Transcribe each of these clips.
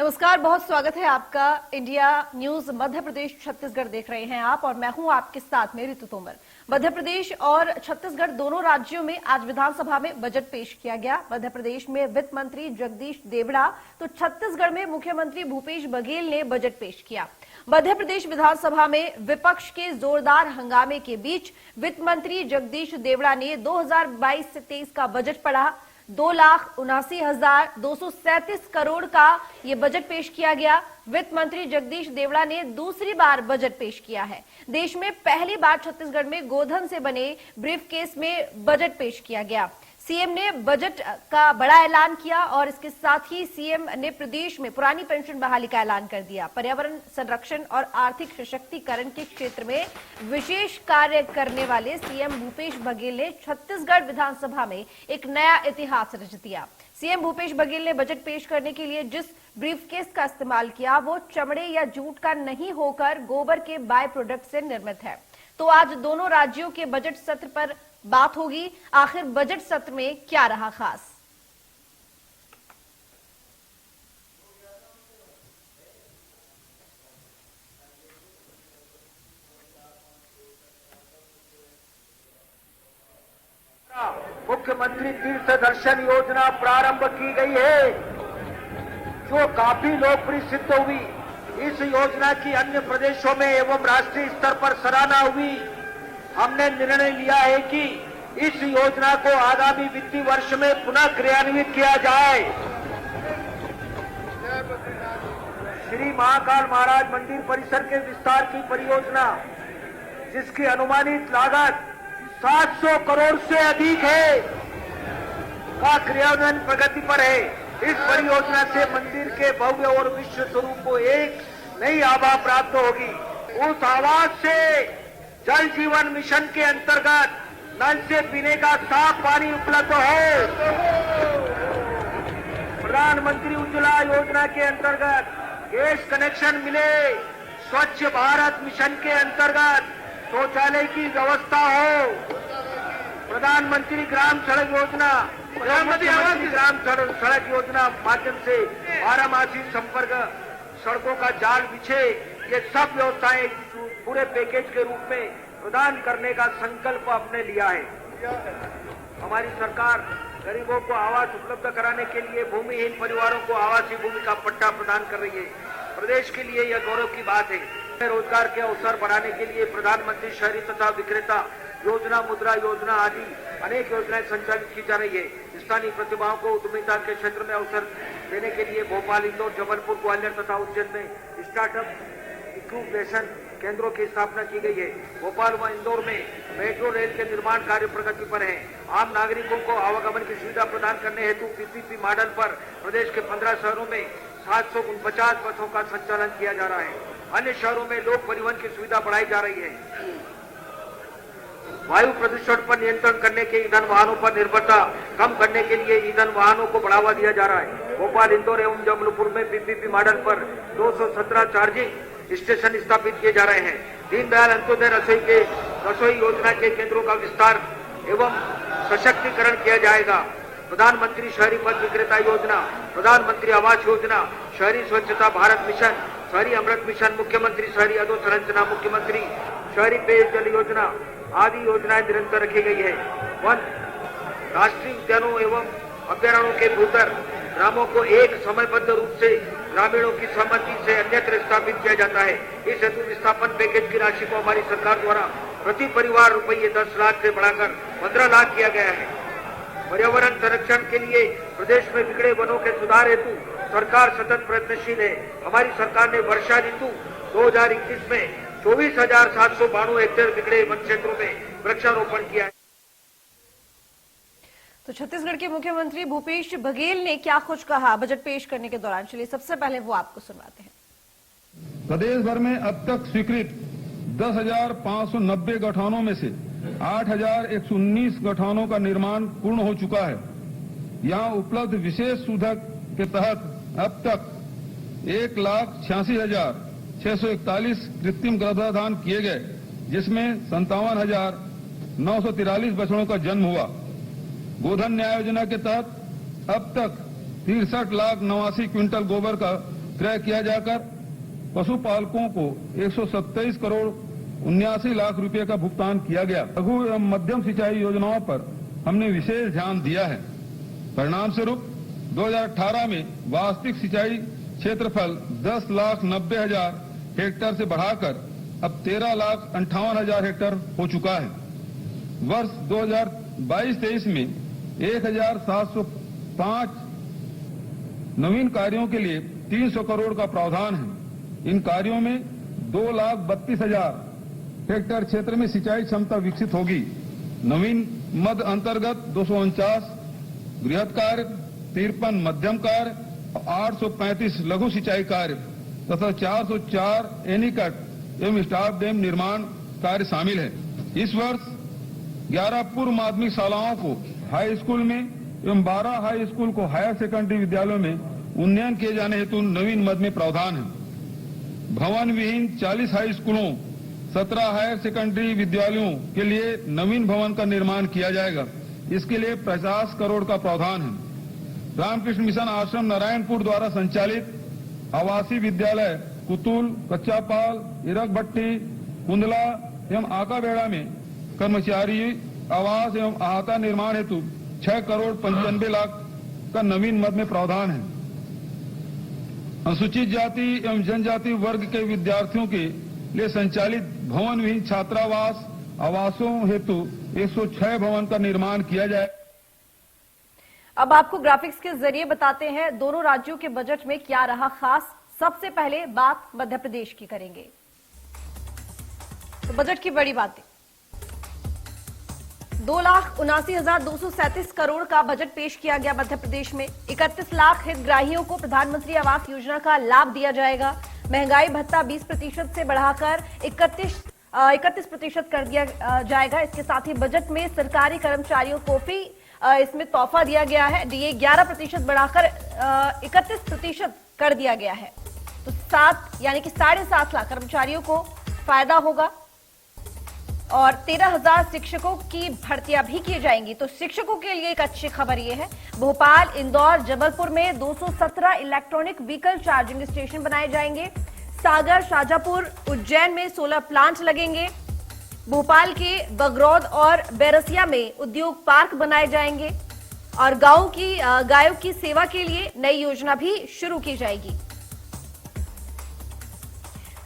नमस्कार, बहुत स्वागत है आपका। इंडिया न्यूज मध्य प्रदेश छत्तीसगढ़ देख रहे हैं आप और मैं हूं आपके साथ में ऋतु तोमर। मध्य प्रदेश और छत्तीसगढ़ दोनों राज्यों में आज विधानसभा में बजट पेश किया गया। मध्य प्रदेश में वित्त मंत्री जगदीश देवड़ा तो छत्तीसगढ़ में मुख्यमंत्री भूपेश बघेल ने बजट पेश किया। मध्य प्रदेश विधानसभा में विपक्ष के जोरदार हंगामे के बीच वित्त मंत्री जगदीश देवड़ा ने 2022 से 23 का बजट पढ़ा। 2,79,237 करोड़ का ये बजट पेश किया गया। वित्त मंत्री जगदीश देवड़ा ने दूसरी बार बजट पेश किया है। देश में पहली बार छत्तीसगढ़ में गोधन से बने ब्रीफकेस में बजट पेश किया गया। सीएम ने बजट का बड़ा ऐलान किया और इसके साथ ही सीएम ने प्रदेश में पुरानी पेंशन बहाली का ऐलान कर दिया। पर्यावरण संरक्षण और आर्थिक सशक्तिकरण के क्षेत्र में विशेष कार्य करने वाले सीएम भूपेश बघेल ने छत्तीसगढ़ विधानसभा में एक नया इतिहास रच दिया। सीएम भूपेश बघेल ने बजट पेश करने के लिए जिस ब्रीफकेस का इस्तेमाल किया वो चमड़े या जूट का नहीं होकर गोबर के बाय प्रोडक्ट से निर्मित है। तो आज दोनों राज्यों के बजट सत्र पर बात होगी। आखिर बजट सत्र में क्या रहा खास? मुख्यमंत्री तीर्थ दर्शन योजना प्रारंभ की गई है, जो काफी लोकप्रिय सिद्ध हुई। इस योजना की अन्य प्रदेशों में एवं राष्ट्रीय स्तर पर सराहना हुई। हमने निर्णय लिया है कि इस योजना को आगामी वित्तीय वर्ष में पुनः क्रियान्वित किया जाए। श्री महाकाल महाराज मंदिर परिसर के विस्तार की परियोजना, जिसकी अनुमानित लागत 700 करोड़ से अधिक है, का क्रियान्वयन प्रगति पर है। इस परियोजना से मंदिर के भव्य और विश्व स्वरूप को एक नई आभा प्राप्त होगी। उस आवाज से जल जीवन मिशन के अंतर्गत नल से पीने का साफ पानी उपलब्ध हो। प्रधानमंत्री उज्ज्वला योजना के अंतर्गत गैस कनेक्शन मिले। स्वच्छ भारत मिशन के अंतर्गत शौचालय की व्यवस्था हो। प्रधानमंत्री ग्राम सड़क योजना, प्रधानमंत्री ग्राम सड़क योजना माध्यम से बारहमासी संपर्क सड़कों का जाल बिछे। ये सब व्यवस्थाएं पूरे पैकेज के रूप में प्रदान करने का संकल्प आपने लिया है। हमारी सरकार गरीबों को आवास उपलब्ध कराने के लिए भूमिहीन परिवारों को आवासीय भूमि का पट्टा प्रदान कर रही है। प्रदेश के लिए यह गौरव की बात है। रोजगार के अवसर बढ़ाने के लिए प्रधानमंत्री शहरी तथा विक्रेता योजना, मुद्रा योजना आदि अनेक योजनाएं संचालित की जा रही है। स्थानीय प्रतिभाओं को उद्यमिता के क्षेत्र में अवसर देने के लिए भोपाल, इंदौर, जबलपुर, ग्वालियर तथा उज्जैन में स्टार्टअप इंक्यूबेशन केंद्रों की स्थापना की गई है। भोपाल व इंदौर में मेट्रो रेल के निर्माण कार्य प्रगति पर है। आम नागरिकों को आवागमन की सुविधा प्रदान करने हेतु पीपीपी मॉडल पर प्रदेश के 15 शहरों में 749 बसों का संचालन किया जा रहा है। अन्य शहरों में लोक परिवहन की सुविधा बढ़ाई जा रही है। वायु प्रदूषण पर नियंत्रण करने के ईंधन वाहनों पर निर्भरता कम करने के लिए ईंधन वाहनों को बढ़ावा दिया जा रहा है। भोपाल, इंदौर एवं जबलपुर में पीपीपी मॉडल पर 217 चार्जिंग स्टेशन स्थापित किए जा रहे हैं। दीनदयाल अंत्योदय रसोई योजना के केंद्रों का विस्तार एवं सशक्तिकरण किया जाएगा। प्रधानमंत्री शहरी पथ विक्रेता योजना, प्रधानमंत्री आवास योजना, शहरी स्वच्छता भारत मिशन, शहरी अमृत मिशन, मुख्यमंत्री शहरी अधोसंरचना, मुख्यमंत्री शहरी पेयजल योजना आदि योजनाएं निरंतर रखी गई है। वन, राष्ट्रीय उद्यानों एवं अभ्यारण्यों के भीतर ग्रामों को एक समयबद्ध रूप से ग्रामीणों की सहमति से अन्यत्र स्थापित किया जाता है। इस हेतु विस्थापन पैकेज की राशि को हमारी सरकार द्वारा प्रति परिवार रुपये 10 लाख से बढ़ाकर 15 लाख किया गया है। पर्यावरण संरक्षण के लिए प्रदेश में बिगड़े वनों के सुधार हेतु सरकार सतत प्रयत्नशील है। हमारी सरकार ने वर्षा ऋतु 2021 में 24,792 हेक्टेयर बिगड़े वन क्षेत्रों में वृक्षारोपण किया है। तो छत्तीसगढ़ के मुख्यमंत्री भूपेश बघेल ने क्या कुछ कहा बजट पेश करने के दौरान, चलिए सबसे पहले वो आपको सुनवाते हैं। प्रदेश भर में अब तक स्वीकृत 10,590 गौठानों में से 8,119 गौठानों का निर्माण पूर्ण हो चुका है। यहां उपलब्ध विशेष सुविधा के तहत अब तक 1,86,641 कृत्रिम गर्भाधान किए गए, जिसमें 57,943 बछड़ों का जन्म हुआ। गोधन न्याय योजना के तहत अब तक 63,89,000 क्विंटल गोबर का क्रय किया जाकर पशुपालकों को 127 करोड़ 79 लाख रुपए का भुगतान किया गया। लघु एवं मध्यम सिंचाई योजनाओं पर हमने विशेष ध्यान दिया है। परिणाम स्वरूप 2018 में वास्तविक सिंचाई क्षेत्रफल 10,90,000 हेक्टेयर से बढ़ाकर अब 13,58,000 हेक्टेयर हो चुका है। वर्ष 2022-23 में 1,705 नवीन कार्यों के लिए 300 करोड़ का प्रावधान है। इन कार्यों में 2,32,000 हेक्टेयर क्षेत्र में सिंचाई क्षमता विकसित होगी। नवीन मद अंतर्गत 249 बृहद कार्य, 53 मध्यम कार्य, 835 लघु सिंचाई कार्य तथा 404 एनीकट एवं स्टाफ डैम निर्माण कार्य शामिल है। इस वर्ष 11 पूर्व माध्यमिक शालाओं को हाई स्कूल में एवं 12 हाई स्कूल को हायर सेकेंडरी विद्यालयों में उन्नयन किए जाने हेतु नवीन मद में प्रावधान है। भवन विहीन 40 हाई स्कूलों, 17 हायर सेकेंडरी विद्यालयों के लिए नवीन भवन का निर्माण किया जाएगा। इसके लिए 50 करोड़ का प्रावधान है। रामकृष्ण मिशन आश्रम नारायणपुर द्वारा संचालित आवासीय विद्यालय कुतुल, कच्चापाल, इरकभट्टी, कुंदला एवं आकाबेड़ा में कर्मचारी आवास एवं अहाता निर्माण हेतु 6 करोड़ 95 लाख का नवीन मद में प्रावधान है। अनुसूचित जाति एवं जनजाति वर्ग के विद्यार्थियों के लिए संचालित भवन विहीन छात्रावास आवासों हेतु 106 भवन का निर्माण किया जाए। अब आपको ग्राफिक्स के जरिए बताते हैं दोनों राज्यों के बजट में क्या रहा खास। सबसे पहले बात मध्य प्रदेश की करेंगे। तो बजट की बड़ी बातें, 2,79,237 करोड़ का बजट पेश किया गया मध्य प्रदेश में। 31 लाख हितग्राहियों को प्रधानमंत्री आवास योजना का लाभ दिया जाएगा। महंगाई भत्ता 20% से बढ़ाकर 31% कर दिया जाएगा। इसके साथ ही बजट में सरकारी कर्मचारियों को भी इसमें तोहफा दिया गया है। डीए 11% बढ़ाकर 31% कर दिया गया है। तो 7 यानी कि 7.5 लाख कर्मचारियों को फायदा होगा और 13,000 शिक्षकों की भर्तियां भी की जाएंगी। तो शिक्षकों के लिए एक अच्छी खबर यह है, भोपाल, इंदौर, जबलपुर में 217 इलेक्ट्रॉनिक व्हीकल चार्जिंग स्टेशन बनाए जाएंगे। सागर, शाजापुर, उज्जैन में 16 प्लांट लगेंगे। भोपाल के बगरौद और बैरसिया में उद्योग पार्क बनाए जाएंगे और गायों की सेवा के लिए नई योजना भी शुरू की जाएगी।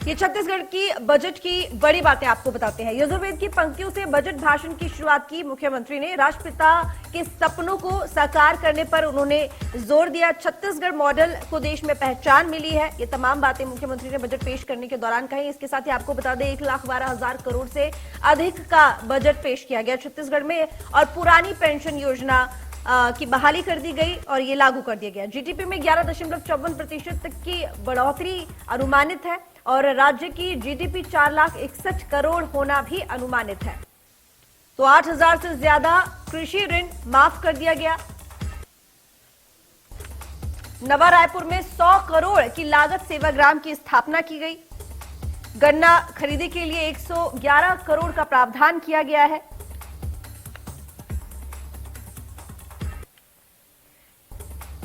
ये छत्तीसगढ़ की बजट की बड़ी बातें आपको बताते हैं। यजुर्वेद की पंक्तियों से बजट भाषण की शुरुआत की मुख्यमंत्री ने। राष्ट्रपिता के सपनों को साकार करने पर उन्होंने जोर दिया। छत्तीसगढ़ मॉडल को देश में पहचान मिली है। ये तमाम बातें मुख्यमंत्री ने बजट पेश करने के दौरान कही। इसके साथ ही आपको बता दें 1,12,000 करोड़ से अधिक का बजट पेश किया गया छत्तीसगढ़ में और पुरानी पेंशन योजना की बहाली कर दी गई और ये लागू कर दिया गया। जीडीपी में 11.54% तक की बढ़ोतरी अनुमानित है और राज्य की जीडीपी 4,61,00,000 करोड़ होना भी अनुमानित है। तो 8,000 से ज्यादा कृषि ऋण माफ कर दिया गया। नवा रायपुर में 100 करोड़ की लागत सेवाग्राम की स्थापना की गई। गन्ना खरीदी के लिए 111 करोड़ का प्रावधान किया गया है।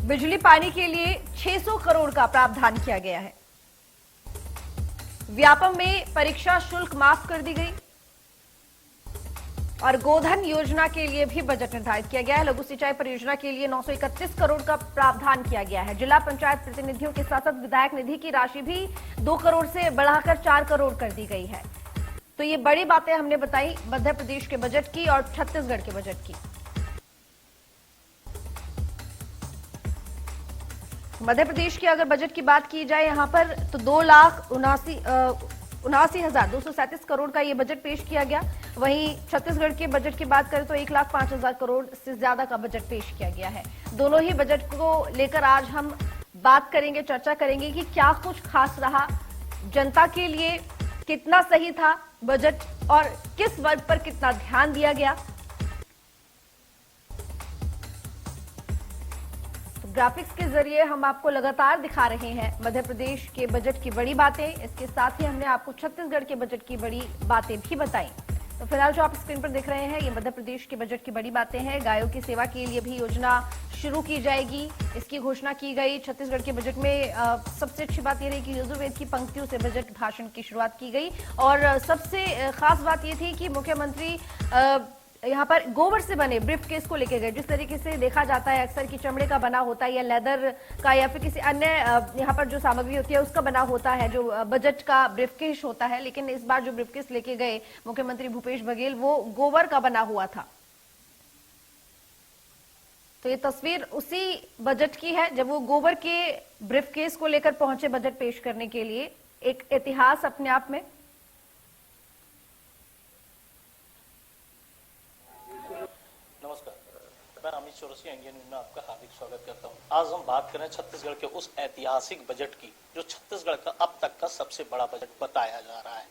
बिजली पानी के लिए 600 करोड़ का प्रावधान किया गया है। व्यापम में परीक्षा शुल्क माफ कर दी गई और गोधन योजना के लिए भी बजट निर्धारित किया गया है। लघु सिंचाई परियोजना के लिए 931 करोड़ का प्रावधान किया गया है। जिला पंचायत प्रतिनिधियों के साथ साथ विधायक निधि की राशि भी 2 करोड़ से बढ़ाकर 4 करोड़ कर दी गई है। तो ये बड़ी बातें हमने बताई मध्य प्रदेश के बजट की और छत्तीसगढ़ के बजट की। मध्य प्रदेश की अगर बजट की बात की जाए यहां पर तो 2,79,237 करोड़ का ये बजट पेश किया गया। वहीं छत्तीसगढ़ के बजट की बात करें तो 1,05,000 करोड़ से ज्यादा का बजट पेश किया गया है। दोनों ही बजट को लेकर आज हम बात करेंगे, चर्चा करेंगे कि क्या कुछ खास रहा, जनता के लिए कितना सही था बजट और किस वर्ग पर कितना ध्यान दिया गया। ग्राफिक्स के जरिए हम आपको लगातार दिखा रहे हैं मध्य प्रदेश के बजट की बड़ी बातें। इसके साथ ही हमने आपको छत्तीसगढ़ के बजट की बड़ी बातें भी बताई। तो फिलहाल जो आप स्क्रीन पर देख रहे हैं ये मध्य प्रदेश के बजट की बड़ी बातें हैं। गायों की सेवा के लिए भी योजना शुरू की जाएगी, इसकी घोषणा की गई। छत्तीसगढ़ के बजट में सबसे अच्छी बात यह रही कि यजुर्वेद की पंक्तियों से बजट भाषण की शुरुआत की गई और सबसे खास बात यह थी कि मुख्यमंत्री यहाँ पर गोबर से बने ब्रीफ केस को लेके गए। जिस तरीके से देखा जाता है अक्सर कि चमड़े का बना होता है या लेदर का या फिर किसी अन्य यहाँ पर जो सामग्री होती है उसका बना होता है जो बजट का ब्रीफ केस होता है, लेकिन इस बार जो ब्रीफ केस लेके गए मुख्यमंत्री भूपेश बघेल वो गोबर का बना हुआ था। तो ये तस्वीर उसी बजट की है जब वो गोबर के ब्रीफ केस को लेकर पहुंचे बजट पेश करने के लिए। एक इतिहास अपने आप में। नमस्कार, मैं अमित चौरसिया इंडियन न्यूज में आपका हार्दिक स्वागत करता हूं। आज हम बात करें छत्तीसगढ़ के उस ऐतिहासिक बजट की जो छत्तीसगढ़ का अब तक का सबसे बड़ा बजट बताया जा रहा है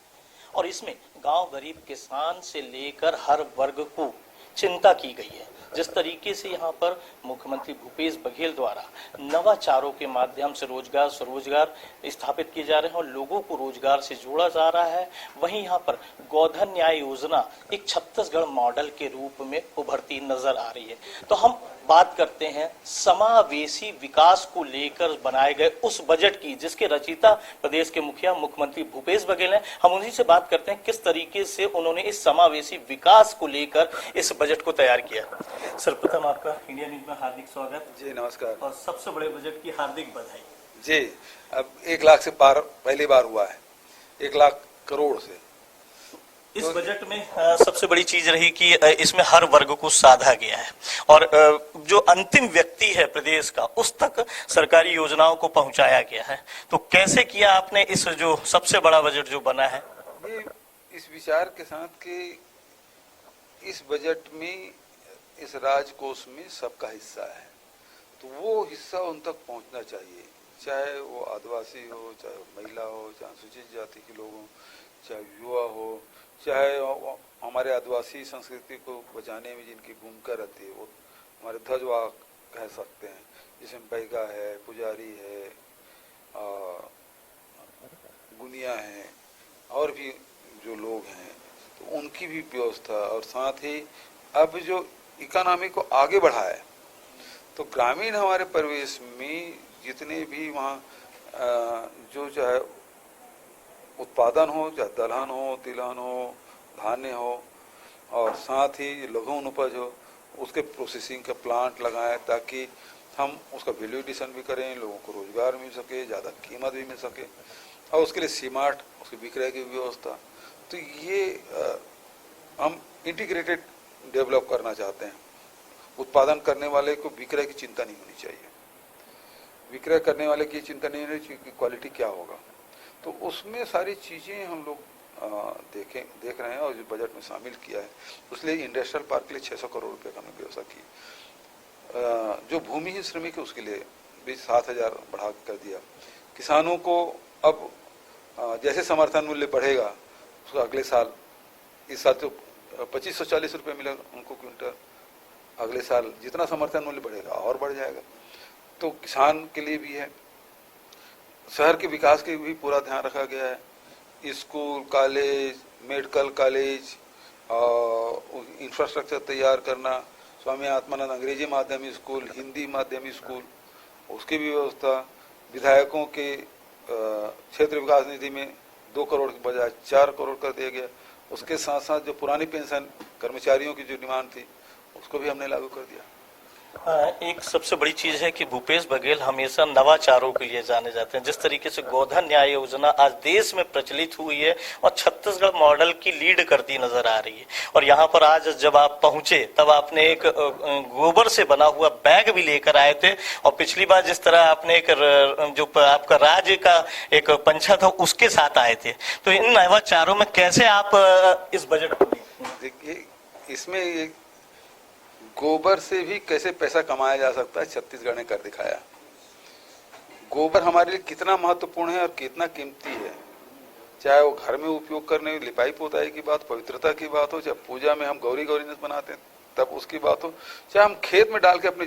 और इसमें गांव गरीब किसान से लेकर हर वर्ग को चिंता की गई है। जिस तरीके से यहाँ पर मुख्यमंत्री भूपेश बघेल द्वारा नवाचारों के माध्यम से रोजगार स्वरोजगार स्थापित किए जा रहे हैं और लोगों को रोजगार से जोड़ा जा रहा है, वहीं यहाँ पर गोधन न्याय योजना एक छत्तीसगढ़ मॉडल के रूप में उभरती नजर आ रही है। तो हम बात करते हैं समावेशी विकास को लेकर बनाए गए उस बजट की जिसके रचयिता प्रदेश के मुखिया मुख्यमंत्री भूपेश बघेल हैं। हम उन्हीं से बात करते हैं किस तरीके से उन्होंने इस समावेशी विकास को लेकर इस बजट को तैयार किया। सर्वप्रथम आपका इंडिया न्यूज में हार्दिक स्वागत जी। नमस्कार और सबसे बड़े बजट की हार्दिक बधाई जी। अब 1 लाख से पार पहली बार हुआ है, 1 लाख करोड़ से। इस बजट में सबसे बड़ी चीज रही कि इसमें हर वर्ग को साधा गया है और जो अंतिम व्यक्ति है प्रदेश का उस तक सरकारी योजनाओं को पहुंचाया गया है। तो कैसे किया आपने इस जो सबसे बड़ा बजट जो बना है? ये इस विचार के साथ कि इस बजट में इस राजकोष में सबका हिस्सा है, तो वो हिस्सा उन तक पहुंचना चाहिए, चाहे वो आदिवासी हो, चाहे महिला हो, चाहे अनुसूचित जाति के लोग हों, चाहे युवा हो, चाहे हमारे आदिवासी संस्कृति को बचाने में जिनकी भूमिका रहती है, वो हमारे ध्वजवाहक कह सकते हैं, जिसमें बैगा है, पुजारी है, गुनिया है और भी जो लोग हैं, तो उनकी भी व्यवस्था। और साथ ही अब जो इकोनॉमी को आगे बढ़ा है, तो ग्रामीण हमारे परिवेश में जितने भी वहाँ जो चाहे उत्पादन हो, चाहे दलहन हो, तिलहन हो, धान्य हो और साथ ही लघु उपज हो, उसके प्रोसेसिंग का प्लांट लगाएं ताकि हम उसका वैल्यू एडिशन भी करें, लोगों को रोजगार मिल सके, ज़्यादा कीमत भी मिल सके और उसके लिए सीमार्ट उसके विक्रय की व्यवस्था। तो ये हम इंटीग्रेटेड डेवलप करना चाहते हैं। उत्पादन करने वाले को विक्रय की चिंता नहीं होनी चाहिए, विक्रय करने वाले की चिंता नहीं होनी चाहिए कि क्वालिटी क्या होगा। तो उसमें सारी चीज़ें हम लोग देख रहे हैं और जो बजट में शामिल किया है, उसलिए इंडस्ट्रियल पार्क के लिए 600 करोड़ रुपए का हमने व्यवस्था की। जो भूमिहीन श्रमिक है उसके लिए भी 7,000 बढ़ा कर दिया। किसानों को अब जैसे समर्थन मूल्य बढ़ेगा उसको अगले साल, इस साल तो 2540 रुपये मिलेगा उनको क्विंटल, अगले साल जितना समर्थन मूल्य बढ़ेगा और बढ़ जाएगा। तो किसान के लिए भी है। शहर के विकास के भी पूरा ध्यान रखा गया है। स्कूल, कॉलेज, मेडिकल कॉलेज और इंफ्रास्ट्रक्चर तैयार करना, स्वामी आत्मानंद अंग्रेजी माध्यम स्कूल, हिंदी माध्यम स्कूल, उसकी भी व्यवस्था। विधायकों के क्षेत्र विकास निधि में 2 करोड़ के बजाय 4 करोड़ कर दिया गया। उसके साथ साथ जो पुरानी पेंशन कर्मचारियों की जो डिमांड थी उसको भी हमने लागू कर दिया। एक सबसे बड़ी चीज है कि भूपेश बघेल हमेशा नवाचारों के लिए जाने जाते हैं। जिस तरीके से गोधन न्याय योजना आज देश में प्रचलित हुई है और छत्तीसगढ़ मॉडल की लीड करती नजर आ रही है और यहाँ पर आज जब आप पहुंचे तब आपने एक गोबर से बना हुआ बैग भी लेकर आए थे और पिछली बार जिस तरह आपने एक जो आपका राज्य का एक पंछा था उसके साथ आए थे। तो इन नवाचारों में कैसे आप इस बजट को देखिए, इसमें गोबर से भी कैसे पैसा कमाया जा सकता है छत्तीसगढ़ ने कर दिखाया। गोबर हमारे लिए कितना महत्वपूर्ण है और कितना कीमती है, चाहे वो घर में उपयोग करने लिपाई पोताई की बात, पवित्रता की बात हो, चाहे पूजा में हम गौरी बनाते हैं तब उसकी बात हो, चाहे हम खेत में डाल के अपनी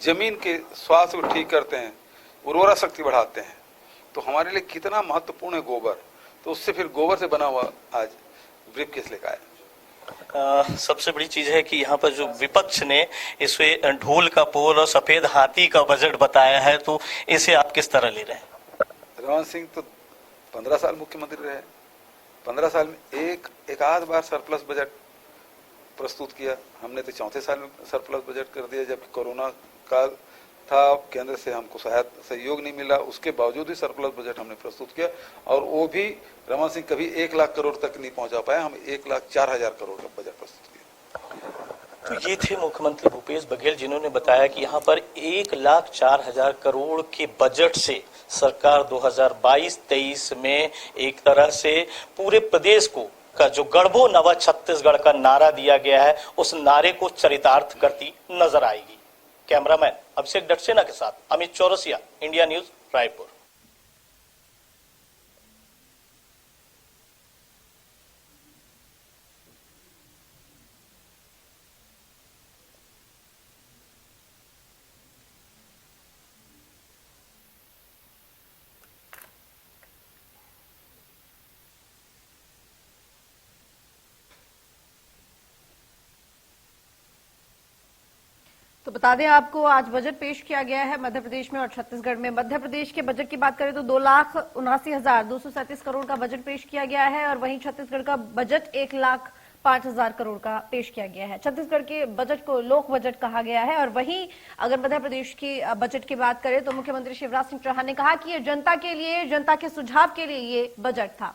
जमीन के स्वास्थ्य को ठीक करते हैं, उर्वरा शक्ति बढ़ाते हैं, तो हमारे लिए कितना महत्वपूर्ण है गोबर। तो उससे फिर गोबर से बना हुआ आज ब्रीफ केस लेकर आए। सबसे बड़ी चीज है कि यहाँ पर जो विपक्ष ने इसे ढोल का पोल और सफेद हाथी का बजट बताया है, तो इसे आप किस तरह ले रहे हैं? रमन सिंह तो 15 साल मुख्यमंत्री रहे, 15 साल में एक आध बार सरप्लस बजट प्रस्तुत किया। हमने तो चौथे साल में सरप्लस बजट कर दिया, जबकि कोरोना काल था, केंद्र से हमको सहयोग नहीं मिला, उसके बावजूद ही सरप्लस बजट हमने प्रस्तुत किया। और वो भी रमन सिंह कभी 1 लाख करोड़ तक नहीं पहुंचा पाया, हम 1,04,000 करोड़ का बजट प्रस्तुत किया। तो ये थे मुख्यमंत्री भूपेश बघेल, जिन्होंने बताया कि यहाँ पर 1,04,000 करोड़ के बजट से सरकार 2022-23 में एक तरह से पूरे प्रदेश को का जो गढ़बो नवा छत्तीसगढ़ का नारा दिया गया है, उस नारे को चरितार्थ करती नजर आएगी। कैमरामैन अभिषेक डटसेना के साथ अमित चौरसिया, इंडिया न्यूज, रायपुर। तो बता दें आपको, आज बजट पेश किया गया है मध्य प्रदेश में और छत्तीसगढ़ में। मध्य प्रदेश के बजट की बात करें तो 2,79,237 करोड़ का बजट पेश किया गया है और वहीं छत्तीसगढ़ का बजट 1,05,000 करोड़ का पेश किया गया है। छत्तीसगढ़ के बजट को लोक बजट कहा गया है। और वहीं अगर मध्य प्रदेश की बजट की बात करें तो मुख्यमंत्री शिवराज सिंह चौहान ने कहा कि ये जनता के लिए, जनता के सुझाव के लिए ये बजट था।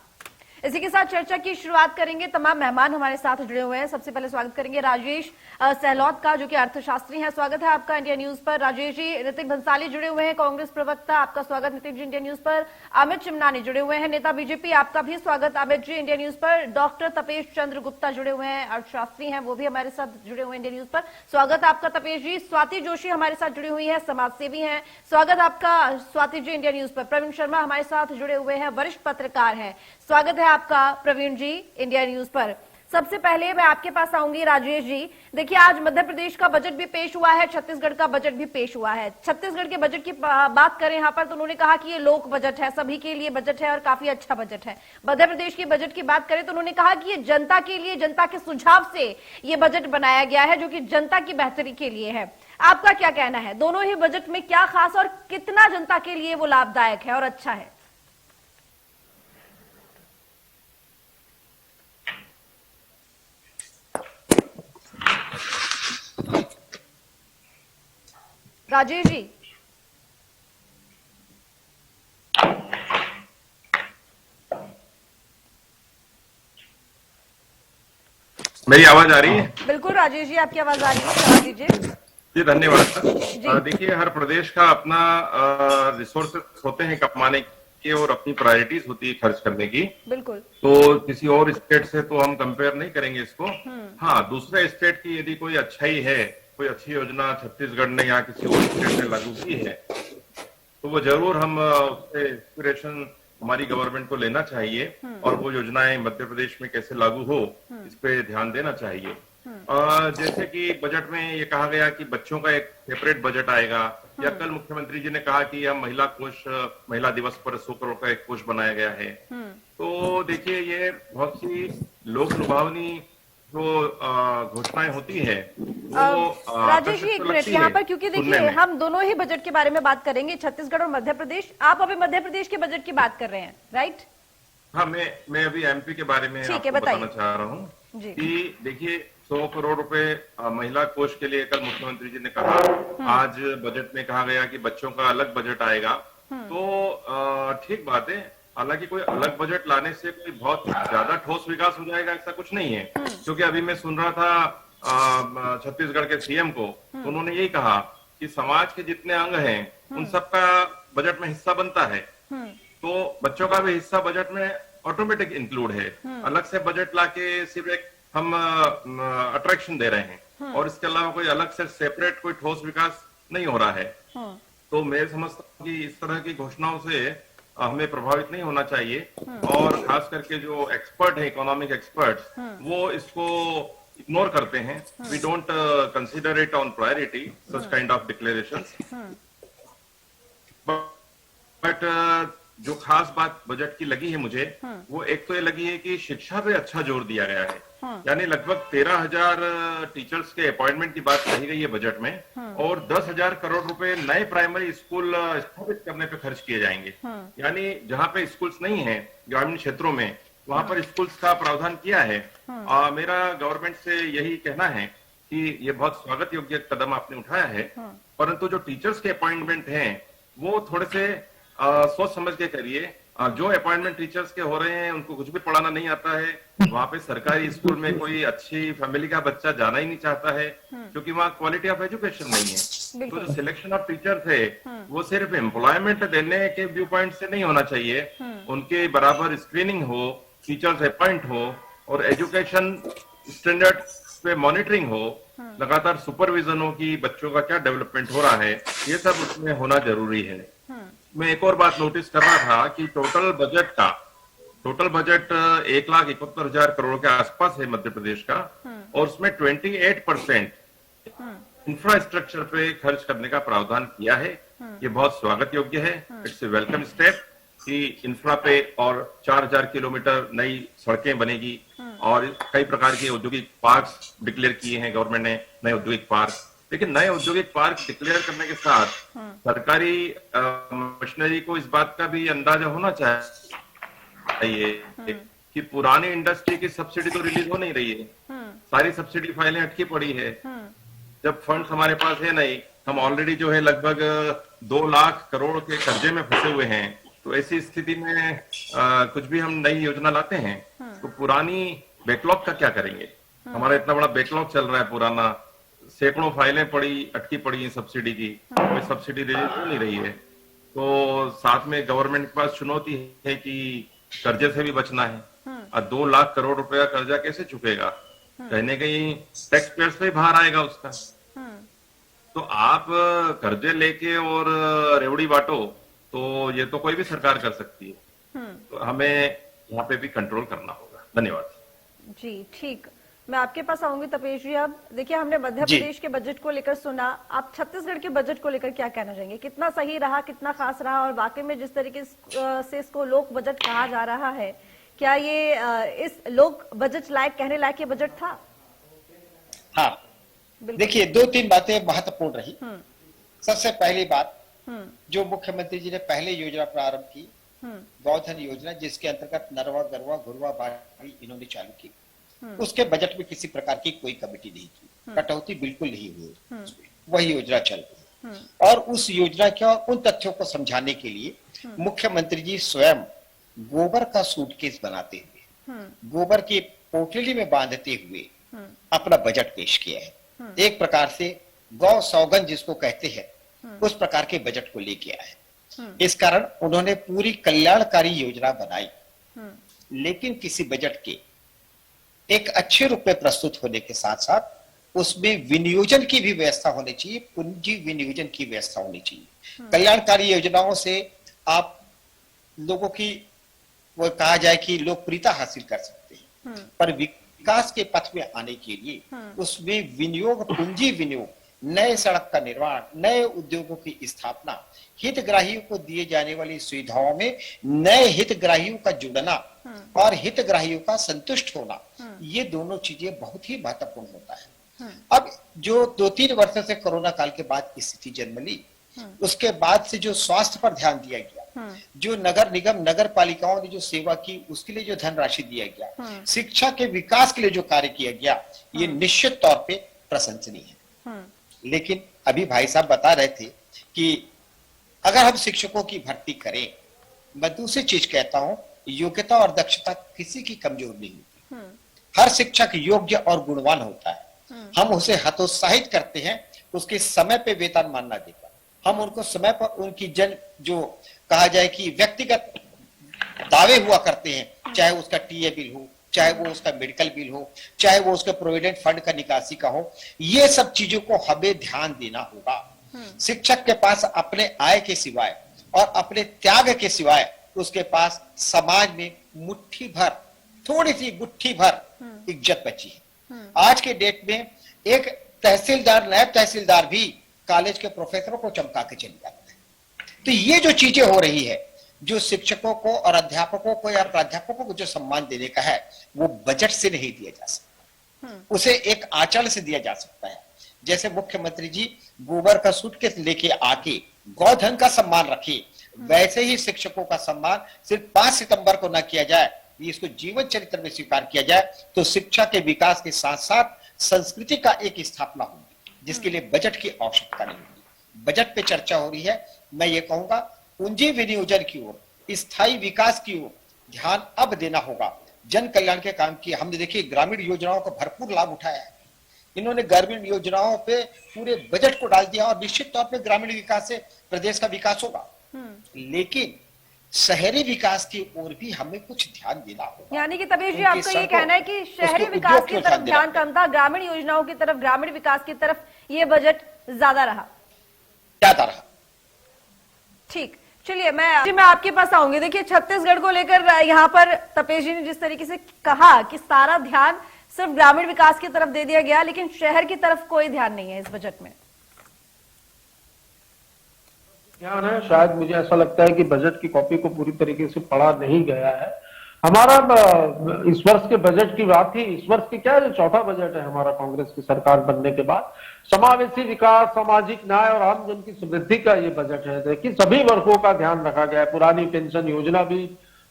इसी के साथ चर्चा की शुरुआत करेंगे। तमाम मेहमान हमारे साथ जुड़े हुए हैं। सबसे पहले स्वागत करेंगे राजेश सहलौत का, जो कि अर्थशास्त्री हैं। स्वागत है आपका इंडिया न्यूज पर राजेश जी। नितिन भंसाली जुड़े हुए हैं, कांग्रेस प्रवक्ता, आपका स्वागत नितिन जी इंडिया न्यूज पर। अमित चिमनानी जुड़े हुए हैं, नेता बीजेपी, आपका भी स्वागत अमित जी इंडिया न्यूज पर। डॉक्टर तपेश चंद्र गुप्ता जुड़े हुए हैं, अर्थशास्त्री हैं, वो भी हमारे साथ जुड़े हुए हैं इंडिया न्यूज पर। स्वागत आपका तपेश जी। स्वाति जोशी हमारे साथ जुड़ी हुई है, समाजसेवी हैं, स्वागत आपका स्वाति जी इंडिया न्यूज पर। प्रवीण शर्मा हमारे साथ जुड़े हुए हैं, वरिष्ठ पत्रकार हैं, स्वागत है आपका प्रवीण जी इंडिया न्यूज पर। सबसे पहले मैं आपके पास आऊंगी राजेश जी। देखिए, आज मध्य प्रदेश का बजट भी पेश हुआ है, छत्तीसगढ़ का बजट भी पेश हुआ है। छत्तीसगढ़ के बजट की बात करें यहाँ पर तो उन्होंने कहा कि ये लोक बजट है, सभी के लिए बजट है और काफी अच्छा बजट है। मध्य प्रदेश के बजट की बात करें तो उन्होंने कहा कि ये जनता के लिए, जनता के सुझाव से ये बजट बनाया गया है, जो कि जनता की बेहतरी के लिए है। आपका क्या कहना है, दोनों ही बजट में क्या खास और कितना जनता के लिए वो लाभदायक है और अच्छा है? राजेश जी। मेरी आवाज आ रही है? बिल्कुल राजेश जी, आपकी आवाज आ रही है, सवाल कीजिए। जी धन्यवाद। देखिए, हर प्रदेश का अपना रिसोर्सेस होते हैं कमाने के और अपनी प्रायोरिटीज होती है खर्च करने की। बिल्कुल। तो किसी और स्टेट से तो हम कंपेयर नहीं करेंगे इसको। हाँ, दूसरे स्टेट की यदि कोई अच्छाई है, कोई अच्छी योजना छत्तीसगढ़ ने या किसी और स्टेट ने लागू की है, तो वो जरूर हम उससे इंस्पिरेशन हमारी गवर्नमेंट को लेना चाहिए और वो योजनाएं मध्य प्रदेश में कैसे लागू हो, इस पे ध्यान देना चाहिए। जैसे कि बजट में ये कहा गया कि बच्चों का एक सेपरेट बजट आएगा, या कल मुख्यमंत्री जी ने कहा कि हम महिला कोष, महिला दिवस पर 100 करोड़ का एक कोष बनाया गया है। तो देखिए, ये बहुत सी लोक लुभावनी जो घोषणाएं होती है वो राजेश जी एक मिनट यहाँ पर, क्योंकि देखिए हम दोनों ही बजट के बारे में बात करेंगे, छत्तीसगढ़ और मध्य प्रदेश। आप अभी मध्य प्रदेश के बजट की बात कर रहे हैं, राइट? हाँ, मैं अभी एमपी के बारे में आपको बताना चाह रहा हूँ कि देखिए, 100 करोड़ रुपए महिला कोष के लिए कल मुख्यमंत्री जी ने कहा। आज बजट में कहा गया कि बच्चों का अलग बजट आएगा। तो ठीक बात है, हालांकि कोई अलग बजट लाने से कोई बहुत ज्यादा ठोस विकास हो जाएगा ऐसा कुछ नहीं है। क्योंकि अभी मैं सुन रहा था छत्तीसगढ़ के सीएम को, तो उन्होंने यही कहा कि समाज के जितने अंग हैं उन सबका बजट में हिस्सा बनता है, तो बच्चों का भी हिस्सा बजट में ऑटोमेटिक इंक्लूड है। अलग से बजट लाके सिर्फ एक हम अट्रैक्शन दे रहे हैं और इसके अलावा कोई अलग से सेपरेट कोई ठोस विकास नहीं हो रहा है। तो मैं समझता हूँ कि इस तरह की घोषणाओं से हमें प्रभावित नहीं होना चाहिए। और खास करके जो एक्सपर्ट है, इकोनॉमिक एक्सपर्ट्स, वो इसको इग्नोर करते हैं। We don't consider it on priority such kind of declarations, but जो खास बात बजट की लगी है मुझे, वो एक तो ये लगी है कि शिक्षा पे अच्छा जोर दिया गया है। यानी लगभग 13,000 टीचर्स के अपॉइंटमेंट की बात कही गई है बजट में, और 10,000 करोड़ रुपए नए प्राइमरी स्कूल स्थापित करने पे खर्च किए जाएंगे। यानी जहाँ पे स्कूल्स नहीं है ग्रामीण क्षेत्रों में, वहां पर स्कूल्स का प्रावधान किया है। मेरा गवर्नमेंट से यही कहना है कि ये बहुत स्वागत योग्य कदम आपने उठाया है, परंतु जो टीचर्स के अपॉइंटमेंट हैं वो थोड़े से सोच समझ के करिए। जो अपॉइंटमेंट टीचर्स के हो रहे हैं उनको कुछ भी पढ़ाना नहीं आता है। वहां पे सरकारी स्कूल में कोई अच्छी फैमिली का बच्चा जाना ही नहीं चाहता है, क्योंकि वहाँ क्वालिटी ऑफ एजुकेशन नहीं है। तो जो सिलेक्शन ऑफ टीचर्स है वो सिर्फ एम्प्लॉयमेंट देने के व्यू पॉइंट से नहीं होना चाहिए, उनके बराबर स्क्रीनिंग हो, टीचर्स अपॉइंट हो, और एजुकेशन स्टैंडर्ड पे मॉनिटरिंग हो, लगातार सुपरविजन हो कि बच्चों का क्या डेवलपमेंट हो रहा है, ये सब उसमें होना जरूरी है। मैं एक और बात नोटिस कर रहा था कि टोटल बजट 1,71,000 करोड़ के आसपास है मध्य प्रदेश का, और उसमें 28% इंफ्रास्ट्रक्चर पे खर्च करने का प्रावधान किया है। ये बहुत स्वागत योग्य है। इट्स ए वेलकम स्टेप कि इंफ्रा पे और 4,000 किलोमीटर नई सड़कें बनेगी, और कई प्रकार के औद्योगिक पार्क्स डिक्लेयर किए हैं गवर्नमेंट ने, नए औद्योगिक पार्क। लेकिन नए औद्योगिक पार्क डिक्लेयर करने के साथ सरकारी मशीनरी को इस बात का भी अंदाजा होना चाहिए कि पुरानी इंडस्ट्री की सब्सिडी तो रिलीज हो नहीं रही है, सारी सब्सिडी फाइलें अटकी पड़ी है। जब फंड हमारे पास है नहीं, हम ऑलरेडी जो है लगभग 2 लाख करोड़ के कर्जे में फंसे हुए हैं। तो ऐसी स्थिति में कुछ भी हम नई योजना लाते हैं तो पुरानी बैकलॉग का क्या करेंगे? हमारा इतना बड़ा बैकलॉग चल रहा है पुराना, सैकड़ों फाइलें पड़ी अटकी पड़ी हैं सब्सिडी की, कोई सब्सिडी रिलीज हो नहीं रही है। तो साथ में गवर्नमेंट के पास चुनौती है कि कर्जे से भी बचना है। 2 लाख करोड़ रुपया कर्जा कैसे चुकेगा? कहीं न कहीं टैक्स पेयर्स पे बाहर आएगा उसका। तो आप कर्जे लेके और रेवड़ी बांटो तो ये तो कोई भी सरकार कर सकती है। तो हमें यहाँ पे भी कंट्रोल करना होगा। धन्यवाद जी। ठीक, मैं आपके पास आऊंगी तपेश जी। अब देखिए, हमने मध्य प्रदेश के बजट को लेकर सुना, आप छत्तीसगढ़ के बजट को लेकर क्या कहना चाहेंगे? कितना सही रहा, कितना खास रहा, और वाकई में जिस तरीके से इसको लोक बजट कहा जा रहा है, क्या ये इस लोक बजट लायक, कहने लायक ये बजट था? हाँ, देखिए 2-3 बातें महत्वपूर्ण रही। सबसे पहली बात, जो मुख्यमंत्री जी ने पहले योजना प्रारंभ की, गौधन योजना, जिसके अंतर्गत नरवा गरवा घुरवा बाड़ी इन्होंने चालू की, उसके बजट में किसी प्रकार की कोई कमेटी नहीं की, कटौती बिल्कुल नहीं हुई, वही योजना चल रही। और उस योजना के उन तथ्यों को समझाने के लिए मुख्यमंत्री जी स्वयं गोबर का सूटकेस बनाते हुए, गोबर की पोटली में बांधते हुए अपना बजट पेश किया है। एक प्रकार से गौ सौगंध जिसको कहते हैं, उस प्रकार के बजट को लेके आए। इस कारण उन्होंने पूरी कल्याणकारी योजना बनाई, लेकिन किसी बजट के एक अच्छे रूप में प्रस्तुत होने के साथ साथ उसमें विनियोजन की भी व्यवस्था होनी चाहिए, पूंजी विनियोजन की व्यवस्था होनी चाहिए। कल्याणकारी योजनाओं से आप लोगों की, वो कहा जाए कि लोकप्रियता हासिल कर सकते हैं, पर विकास के पथ में आने के लिए उसमें विनियोग, पूंजी विनियोग, नए सड़क का निर्माण, नए उद्योगों की स्थापना, हितग्राहियों को दिए जाने वाली सुविधाओं में नए हितग्राहियों का जुड़ना और हितग्राहियों का संतुष्ट होना, ये दोनों चीजें बहुत ही महत्वपूर्ण होता है। अब जो 2-3 वर्षों से कोरोना काल के बाद स्थिति जन्म ली, उसके बाद से जो स्वास्थ्य पर ध्यान दिया गया, जो नगर निगम नगर पालिकाओं ने जो सेवा की उसके लिए जो धनराशि दिया गया, शिक्षा के विकास के लिए जो कार्य किया गया, ये निश्चित तौर पे प्रशंसनीय है। लेकिन अभी भाई साहब बता रहे थे कि अगर हम शिक्षकों की भर्ती करें, मैं दूसरी चीज कहता हूं, योग्यता और दक्षता किसी की कमजोर नहीं होती। हर शिक्षक योग्य और गुणवान होता है। हम उसे हतोत्साहित करते हैं उसके समय पे वेतन मानना देकर, हम उनको समय पर उनकी जो कहा जाए कि व्यक्तिगत दावे हुआ करते हैं, चाहे उसका टीए बिल हो, चाहे वो उसका मेडिकल बिल हो, चाहे वो उसका प्रोविडेंट फंड का निकासी का हो, ये सब चीजों को हमें ध्यान देना होगा। शिक्षक के पास अपने आय के सिवाय और अपने त्याग के सिवाय उसके पास समाज में मुट्ठी भर, थोड़ी सी गुट्ठी भर इज्जत बची है। आज के डेट में एक तहसीलदार, नायब तहसीलदार भी कॉलेज के प्रोफेसरों को चमका के चले जाते हैं। तो ये जो चीजें हो रही है, जो शिक्षकों को और अध्यापकों को या प्राध्यापकों को जो सम्मान देने का है वो बजट से नहीं दिया जा सकता, उसे एक आंचल से दिया जा सकता है। जैसे मुख्यमंत्री जी गोबर का सूटकेस लेके आके गौधन का सम्मान रखे, वैसे ही शिक्षकों का सम्मान सिर्फ 5 सितंबर को न किया जाए, इसको जीवन चरित्र में स्वीकार किया जाए तो शिक्षा के विकास के साथ साथ संस्कृति का एक स्थापना होगी, जिसके लिए बजट की आवश्यकता नहीं होगी। बजट पे चर्चा हो रही है, मैं ये कहूंगा पूंजी विनियोजन की ओर, स्थायी विकास की ओर ध्यान अब देना होगा। जन कल्याण के काम किए, हमने देखिए ग्रामीण योजनाओं का भरपूर लाभ उठाया है, इन्होंने ग्रामीण योजनाओं पे पूरे बजट को डाल दिया और निश्चित तौर पे ग्रामीण विकास से प्रदेश का विकास होगा, लेकिन शहरी विकास की ओर भी हमें कुछ ध्यान देना होगा। यानी कि तपेश जी आपका ये कहना है कि शहरी विकास की तरफ ध्यान कम था, ग्रामीण योजनाओं की तरफ, ग्रामीण विकास की तरफ ये बजट ज्यादा रहा। ठीक, चलिए मैं आपके पास आऊंगी। देखिए छत्तीसगढ़ को लेकर यहाँ पर तपेश जी ने जिस तरीके से कहा कि सारा ध्यान सिर्फ ग्रामीण विकास की तरफ दे दिया गया, लेकिन शहर की तरफ कोई ध्यान नहीं है इस बजट में। ध्यान है, शायद मुझे ऐसा लगता है कि बजट की कॉपी को पूरी तरीके से पढ़ा नहीं गया है। हमारा इस वर्ष के बजट की बात ही, इस वर्ष की क्या चौथा बजट है हमारा कांग्रेस की सरकार बनने के बाद। समावेशी विकास, सामाजिक न्याय और आम जन की समृद्धि का ये बजट है। देखिए सभी वर्गों का ध्यान रखा गया है। पुरानी पेंशन योजना भी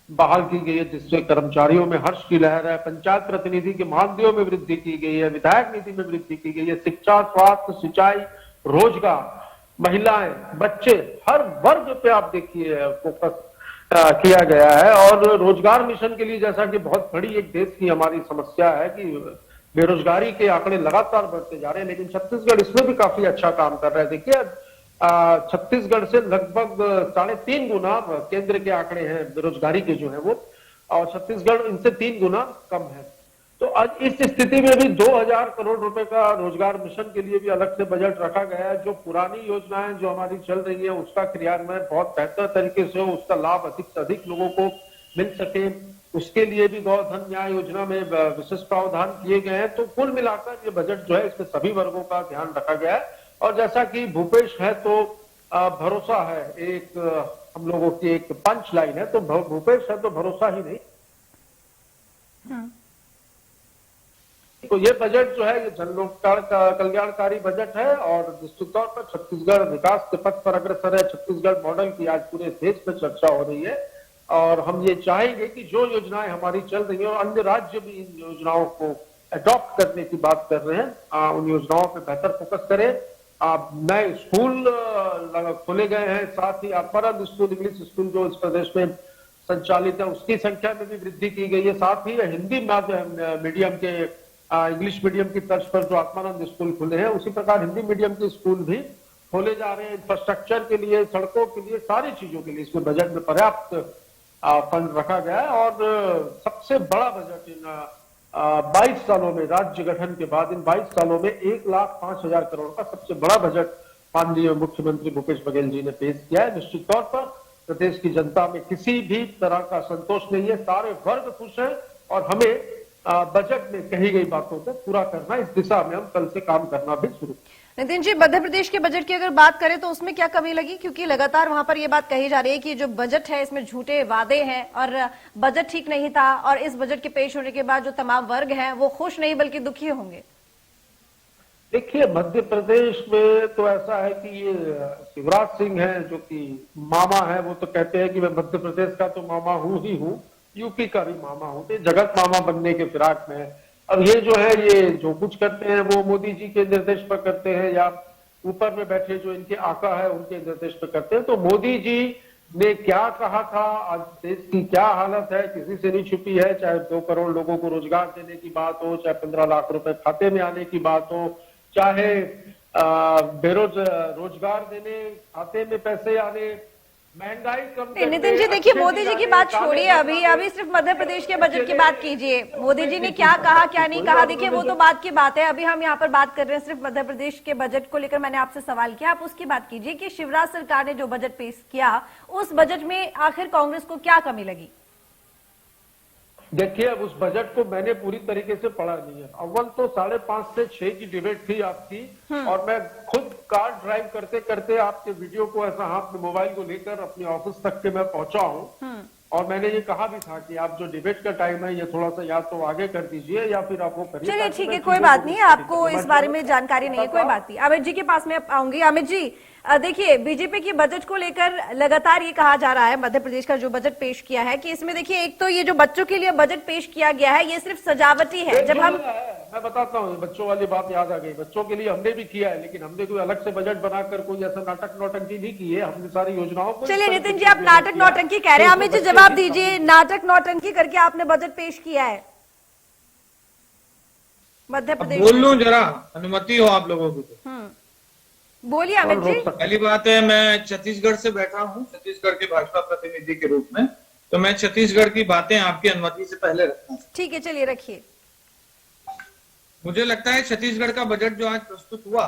बहाल की गई है, जिससे कर्मचारियों में हर्ष की लहर है। पंचायत प्रतिनिधि के मानदेयों में वृद्धि की गई है, विधायक नीति में वृद्धि की गई है। शिक्षा, स्वास्थ्य, सिंचाई, रोजगार, महिलाएं, बच्चे, हर वर्ग पे आप देखिए फोकस किया गया है। और रोजगार मिशन के लिए, जैसा कि बहुत बड़ी एक देश की हमारी समस्या है कि बेरोजगारी के आंकड़े लगातार बढ़ते जा रहे हैं, लेकिन छत्तीसगढ़ इसमें भी काफी अच्छा काम कर रहा है। देखिए छत्तीसगढ़ से लगभग 3.5 गुना केंद्र के आंकड़े हैं बेरोजगारी के जो है वो, और छत्तीसगढ़ इनसे 3 गुना कम है। तो आज इस स्थिति में भी 2000 करोड़ रुपए का रोजगार मिशन के लिए भी अलग से बजट रखा गया है। जो पुरानी योजनाएं जो हमारी चल रही है उसका क्रियान्वयन बहुत बेहतर तरीके से हो, उसका लाभ अधिक से अधिक लोगों को मिल सके, उसके लिए भी गोधन न्याय योजना में विशेष प्रावधान किए गए हैं। तो कुल मिलाकर ये बजट जो है इसमें सभी वर्गों का ध्यान रखा गया है। और जैसा कि भूपेश है तो भरोसा है, एक हम लोगों की एक पंच लाइन है, तो भूपेश है तो भरोसा ही नहीं। तो ये बजट जो है ये जन लोक कल्याणकारी बजट है और निश्चित तौर पर छत्तीसगढ़ विकास के पथ पर अग्रसर है। छत्तीसगढ़ मॉडल की आज पूरे देश में चर्चा हो रही है और हम ये चाहेंगे कि जो योजनाएं हमारी चल रही हैं और अन्य राज्य भी इन योजनाओं को अडॉप्ट करने की बात कर रहे हैं, उन योजनाओं पे बेहतर फोकस करें। नए स्कूल खोले गए हैं, साथ ही आत्मानंद स्कूल, इंग्लिश स्कूल जो इस प्रदेश में संचालित है उसकी संख्या में भी वृद्धि की गई है। साथ ही हिंदी मीडियम के इंग्लिश मीडियम की तर्ज पर जो आत्मानंद स्कूल खुले हैं, उसी प्रकार हिंदी मीडियम के स्कूल भी खोले जा रहे हैं। इंफ्रास्ट्रक्चर के लिए, सड़कों के लिए, सारी चीजों के लिए इसमें बजट में पर्याप्त फंड रखा गया है। और सबसे बड़ा बजट इन 22 सालों में, राज्य गठन के बाद इन 22 सालों में 1,05,000 करोड़ का सबसे बड़ा बजट माननीय मुख्यमंत्री भूपेश बघेल जी ने पेश किया है। निश्चित तौर पर प्रदेश की जनता में किसी भी तरह का संतोष नहीं है, सारे वर्ग खुश हैं और हमें बजट में कही गई बातों को पूरा करना, इस दिशा में हम कल से काम करना भी शुरू। नितिन जी, मध्य प्रदेश के बजट की अगर बात करें तो उसमें क्या कमी लगी? क्योंकि लगातार वहां पर ये बात कही जा रही है कि जो बजट है इसमें झूठे वादे हैं और बजट ठीक नहीं था, और इस बजट के पेश होने के बाद जो तमाम वर्ग हैं वो खुश नहीं बल्कि दुखी होंगे। देखिए मध्य प्रदेश में तो ऐसा है कि ये शिवराज सिंह है जो कि मामा है, वो तो कहते हैं कि मैं मध्य प्रदेश का तो मामा हूं ही हूं, यूपी का भी मामा हूं, तो जगत मामा बनने के फिराक में है। अब ये जो है ये जो कुछ करते हैं वो मोदी जी के निर्देश पर करते हैं या ऊपर में बैठे जो इनके आका है उनके निर्देश पर करते हैं। तो मोदी जी ने क्या कहा था, आज देश की क्या हालत है किसी से नहीं छुपी है। चाहे 2 करोड़ लोगों को रोजगार देने की बात हो, चाहे 15 लाख रुपए खाते में आने की बात हो, चाहे रोजगार देने, खाते में पैसे आने, महंगाई कम। नितिन जी देखिए, मोदी जी की बात छोड़िए, अभी सिर्फ मध्य प्रदेश के बजट की बात कीजिए। मोदी जी ने क्या कहा क्या नहीं कहा, देखिए वो तो बात की बात है। अभी हम यहाँ पर बात कर रहे हैं सिर्फ मध्य प्रदेश के बजट को लेकर। मैंने आपसे सवाल किया, आप उसकी बात कीजिए कि शिवराज सरकार ने जो बजट पेश किया उस बजट में आखिर कांग्रेस को क्या कमी लगी? देखिए, अब उस बजट को मैंने पूरी तरीके से पढ़ा नहीं है। अव्वल तो 5:30 से 6 की डिबेट थी आपकी, और मैं खुद कार ड्राइव करते करते आपके वीडियो को ऐसा हाथ में मोबाइल को लेकर अपने ऑफिस तक के मैं पहुंचा हूं। और मैंने ये कहा भी था कि आप जो डिबेट का टाइम है ये थोड़ा सा या तो आगे कर दीजिए या फिर आप वो करिए। चलिए ठीक है, कोई बात नहीं, आपको इस बारे में जानकारी नहीं है, कोई बात नहीं। अमित जी के पास में आऊंगी। अमित जी, देखिए बीजेपी की बजट को लेकर लगातार ये कहा जा रहा है, मध्य प्रदेश का जो बजट पेश किया है, कि इसमें देखिए एक तो ये जो बच्चों के लिए बजट पेश किया गया है ये सिर्फ सजावटी है। जब हम मैं बताता हूँ, बच्चों वाली बात याद आ गई। बच्चों के लिए हमने भी किया है, लेकिन हमने कोई अलग से बजट बनाकर कोई ऐसा नाटक नौटंकी नहीं की है। हमने सारी योजनाओं को। चलिए नितिन जी, आप नाटक नौटंकी कह रहे हैं, अमित जी जवाब दीजिए, नाटक नौटंकी करके आपने बजट पेश किया है मध्य प्रदेश? बोल लूं जरा, अनुमति हो आप लोगों की? बोलिए अमित जी। पहली बात है, मैं छत्तीसगढ़ से बैठा हूं, छत्तीसगढ़ के भाजपा प्रतिनिधि के रूप में, तो मैं छत्तीसगढ़ की बातें आपकी अनुमति से पहले रखता हूं। ठीक है, चलिए रखिए। मुझे लगता है छत्तीसगढ़ का बजट जो आज प्रस्तुत हुआ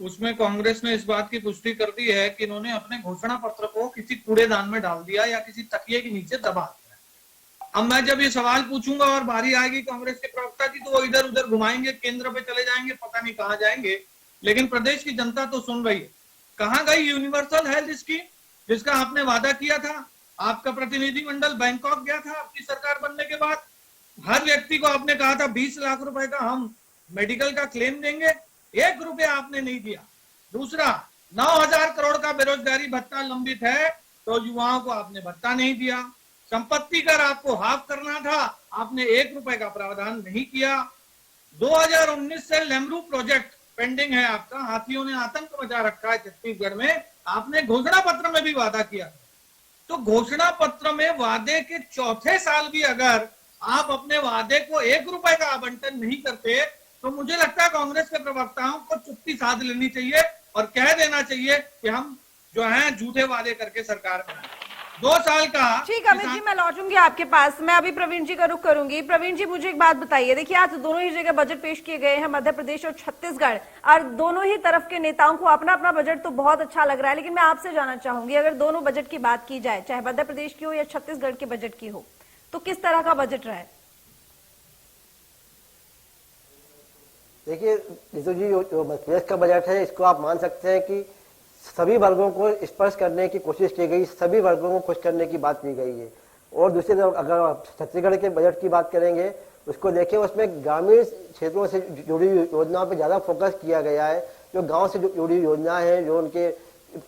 उसमें कांग्रेस ने इस बात की पुष्टि कर दी है कि इन्होंने अपने घोषणा पत्र को किसी कूड़ेदान में डाल दिया या किसी तकिए के नीचे दबा दिया। अब मैं जब ये सवाल पूछूंगा और बारी आएगी कांग्रेस के प्रवक्ता की, तो वो इधर उधर घुमाएंगे, केंद्र पे चले जाएंगे, पता नहीं कहाँ जाएंगे, लेकिन प्रदेश की जनता तो सुन रही है। कहाँ गई यूनिवर्सल हेल्थ स्कीम जिसका आपने वादा किया था? आपका प्रतिनिधिमंडल बैंकॉक गया था आपकी सरकार बनने के बाद। हर व्यक्ति को आपने कहा था 20 लाख रुपए का हम मेडिकल का क्लेम देंगे, 1 रुपया आपने नहीं दिया। दूसरा, 9,000 करोड़ का बेरोजगारी भत्ता लंबित है, तो युवाओं को आपने भत्ता नहीं दिया। संपत्ति कर आपको हाफ करना था, आपने 1 रुपए का प्रावधान नहीं किया। 2019 से लेमरू प्रोजेक्ट पेंडिंग है आपका, हाथियों ने आतंक मचा रखा है छत्तीसगढ़ में, आपने घोषणा पत्र में भी वादा किया। तो घोषणा पत्र में वादे के चौथे साल भी अगर आप अपने वादे को 1 रुपए का आवंटन नहीं करते, तो मुझे लगता है कांग्रेस के प्रवक्ताओं को चुप्पी साध लेनी चाहिए और कह देना चाहिए कि हम जो है झूठे वादे करके सरकार में 2 साल का। ठीक है अमित जी, मैं लौटूंगी आपके पास। मैं अभी प्रवीण जी का रुख करूंगी। प्रवीण जी, मुझे एक बात बताइए, देखिए आज दोनों ही जगह बजट पेश किए गए हैं, मध्य प्रदेश और छत्तीसगढ़, और दोनों ही तरफ के नेताओं को अपना अपना बजट तो बहुत अच्छा लग रहा है, लेकिन मैं आपसे जानना चाहूंगी, अगर दोनों बजट की बात की जाए, चाहे मध्य प्रदेश की हो या छत्तीसगढ़ के बजट की हो, तो किस तरह का बजट रहा है? देखिए नीतू जी, जो मध्य प्रदेश का बजट है इसको आप मान सकते हैं कि सभी वर्गों को स्पर्श करने की कोशिश की गई, सभी वर्गों को खुश करने की बात की गई है। और दूसरी तरफ अगर आप छत्तीसगढ़ के बजट की बात करेंगे, उसको देखें, उसमें ग्रामीण क्षेत्रों से जुड़ी योजनाओं पर ज़्यादा फोकस किया गया है। जो गांव से जुड़ी योजनाएं हैं, जो उनके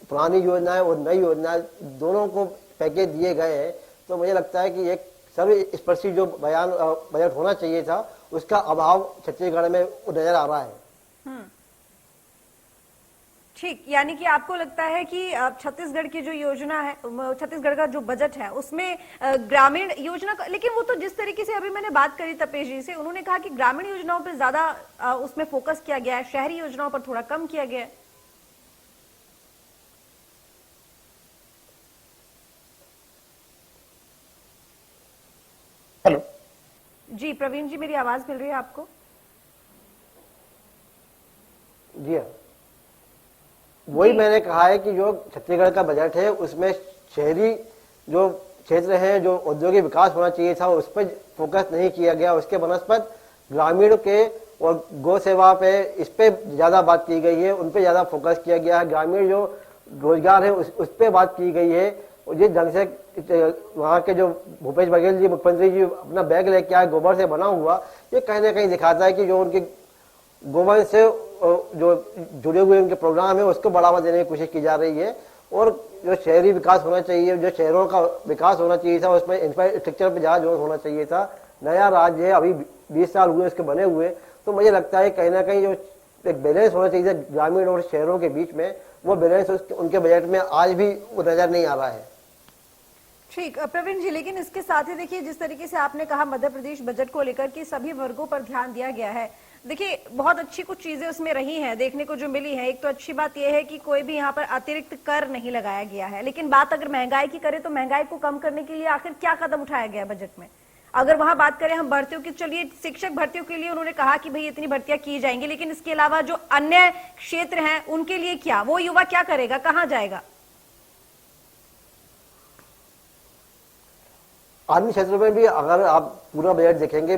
पुरानी योजनाएं और नई योजनाएं दोनों को पैकेज दिए गए हैं, तो मुझे लगता है कि एक सर्वस्पर्शी जो बजट होना चाहिए था उसका अभाव छत्तीसगढ़ में नजर आ रहा है। ठीक, यानी कि आपको लगता है कि छत्तीसगढ़ की जो योजना है, छत्तीसगढ़ का जो बजट है उसमें ग्रामीण योजना का, लेकिन वो तो जिस तरीके से अभी मैंने बात करी तपेश जी से, उन्होंने कहा कि ग्रामीण योजनाओं पर ज्यादा उसमें फोकस किया गया है, शहरी योजनाओं पर थोड़ा कम किया गया है। हेलो जी प्रवीण जी, मेरी आवाज मिल रही है आपको? जी हाँ, वही मैंने कहा है कि जो छत्तीसगढ़ का बजट है उसमें शहरी जो क्षेत्र है, जो औद्योगिक विकास होना चाहिए था, उस पर फोकस नहीं किया गया। उसके बनस्पत ग्रामीण के और गौ सेवा पे, इस पे ज्यादा बात की गई है, उन पे ज्यादा फोकस किया गया है। ग्रामीण जो रोजगार है उस पे बात की गई है। और जिस ढंग से वहाँ के जो भूपेश बघेल जी, मुख्यमंत्री जी, अपना बैग लेके आए गोबर से बना हुआ, ये कहीं ना कहीं दिखाता है कि जो उनके गोबर से जो जुड़े हुए उनके प्रोग्राम है उसको बढ़ावा देने की कोशिश की जा रही है। और जो शहरी विकास होना चाहिए, जो शहरों का विकास होना चाहिए था, उसमें इंफ्रास्ट्रक्चर पे ज़्यादा जोर होना चाहिए था। नया राज्य है, अभी 20 साल हुए उसके बने हुए, तो मुझे लगता है कहीं ना कहीं जो एक बैलेंस होना चाहिए था ग्रामीण और शहरों के बीच में, वो बैलेंस उनके बजट में आज भी नजर नहीं आ रहा है। ठीक प्रवीण जी, लेकिन इसके साथ ही देखिए, जिस तरीके से आपने कहा मध्य प्रदेश बजट को लेकर कि सभी वर्गों पर ध्यान दिया गया है, देखिए बहुत अच्छी कुछ चीजें उसमें रही हैं, देखने को जो मिली है। एक तो अच्छी बात यह है कि कोई भी यहाँ पर अतिरिक्त कर नहीं लगाया गया है, लेकिन बात अगर महंगाई की करें तो महंगाई को कम करने के लिए आखिर क्या कदम उठाया गया बजट में? अगर वहां बात करें हम भर्तियों की, चलिए शिक्षक भर्तियों के लिए उन्होंने कहा कि भाई इतनी भर्तियां की जाएंगी, लेकिन इसके अलावा जो अन्य क्षेत्र हैं उनके लिए क्या, वो युवा क्या करेगा, कहाँ जाएगा? अन्य क्षेत्रों में भी अगर आप पूरा बजट देखेंगे,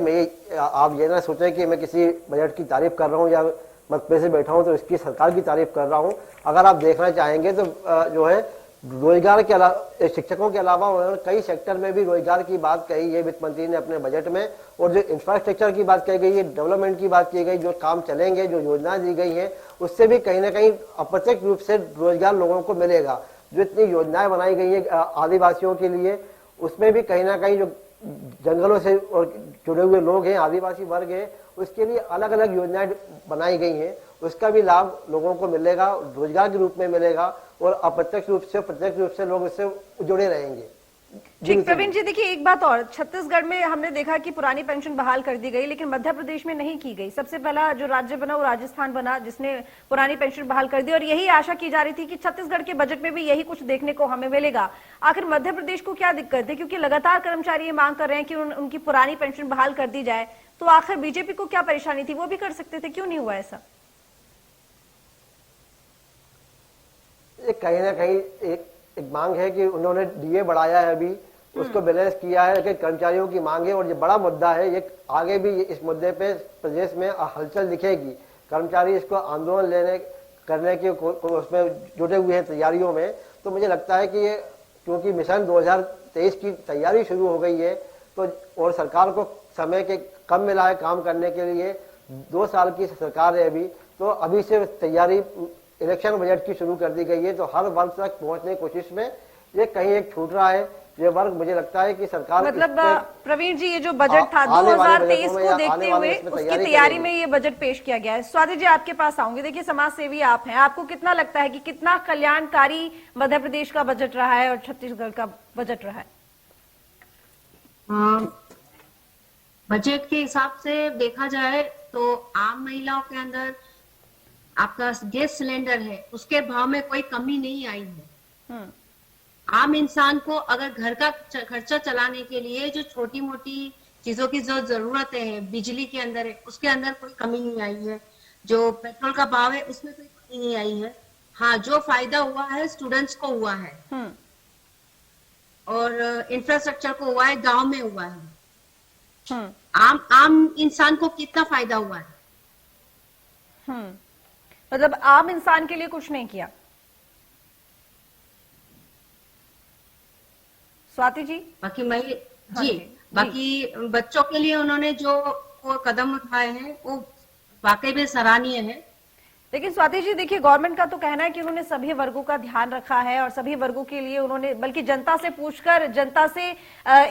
आप ये ना सोचें कि मैं किसी बजट की तारीफ कर रहा हूँ या मतभेद से बैठा हूँ तो इसकी सरकार की तारीफ कर रहा हूँ। अगर आप देखना चाहेंगे तो जो है रोजगार के अलावा, शिक्षकों के अलावा उन्होंने कई सेक्टर में भी रोजगार की बात कही है वित्त मंत्री ने अपने बजट में। और जो इंफ्रास्ट्रक्चर की बात कही गई है, डेवलपमेंट की बात की गई, जो काम चलेंगे, जो योजनाएं दी गई हैं, उससे भी कहीं ना कहीं अप्रत्यक्ष रूप से रोजगार लोगों को मिलेगा। जो इतनी योजनाएं बनाई गई है आदिवासियों के लिए, उसमें भी कहीं ना कहीं जो जंगलों से और जुड़े हुए लोग हैं, आदिवासी वर्ग है, उसके लिए अलग अलग योजनाएं बनाई गई हैं। उसका भी लाभ लोगों को मिलेगा, रोजगार के रूप में मिलेगा और अप्रत्यक्ष रूप से प्रत्यक्ष रूप से लोग इससे जुड़े रहेंगे। ठीक, प्रवीण जी देखिए एक बात और, छत्तीसगढ़ में हमने देखा कि पुरानी पेंशन बहाल कर दी गई, लेकिन मध्य प्रदेश में नहीं की गई। सबसे पहला जो राज्य बना वो राजस्थान बना जिसने पुरानी पेंशन बहाल कर दी, और यही आशा की जा रही थी कि छत्तीसगढ़ के बजट में भी यही कुछ देखने को हमें मिलेगा। आखिर मध्य प्रदेश को क्या दिक्कत है? क्योंकि लगातार कर्मचारी ये मांग कर रहे हैं कि उनकी पुरानी पेंशन बहाल कर दी जाए, तो आखिर बीजेपी को क्या परेशानी थी? वो भी कर सकते थे, क्यों नहीं हुआ ऐसा? कहीं ना कहीं एक मांग है कि उन्होंने डीए बढ़ाया है, अभी उसको बैलेंस किया है कि कर्मचारियों की मांग है और ये बड़ा मुद्दा है। ये आगे भी इस मुद्दे पे प्रदेश में हलचल दिखेगी। कर्मचारी इसको आंदोलन करने के उसमें जुटे हुए हैं तैयारियों में। तो मुझे लगता है कि ये क्योंकि मिशन 2023 की तैयारी शुरू हो गई है तो और सरकार को समय के कम मिला है काम करने के लिए, 2 साल की सरकार है अभी, तो अभी से तैयारी इलेक्शन बजट की शुरू कर दी गई है। तो हर वर्ग तक पहुंचने की कोशिश में ये कहीं एक छूट रहा है ये वर्ग। मुझे लगता है कि सरकार मतलब प्रवीण जी ये जो बजट था 2023 को देखते हुए उसकी तैयारी में ये बजट पेश किया गया है। स्वाति जी आपके पास आऊंगी। देखिए समाज सेवी आप हैं, आपको कितना लगता है कि कितना कल्याणकारी मध्य प्रदेश का बजट रहा है और छत्तीसगढ़ का बजट रहा है? बजट के हिसाब से देखा जाए तो आम महिलाओं के अंदर आपका गैस सिलेंडर है उसके भाव में कोई कमी नहीं आई है। आम इंसान को अगर घर का खर्चा चलाने के लिए जो छोटी मोटी चीजों की जो जरूरतें हैं बिजली के अंदर है उसके अंदर कोई कमी नहीं आई है। जो पेट्रोल का भाव है उसमें कोई कमी नहीं आई है। हाँ, जो फायदा हुआ है स्टूडेंट्स को हुआ है और इंफ्रास्ट्रक्चर को हुआ है, गांव में हुआ है। आम इंसान को कितना फायदा हुआ है? मतलब आम इंसान के लिए कुछ नहीं किया। स्वाति जी बाकी बाकी बच्चों के लिए उन्होंने जो कदम उठाए हैं वो वाकई में सराहनीय है। लेकिन स्वाति जी देखिए गवर्नमेंट का तो कहना है कि उन्होंने सभी वर्गों का ध्यान रखा है और सभी वर्गों के लिए उन्होंने बल्कि जनता से पूछकर, जनता से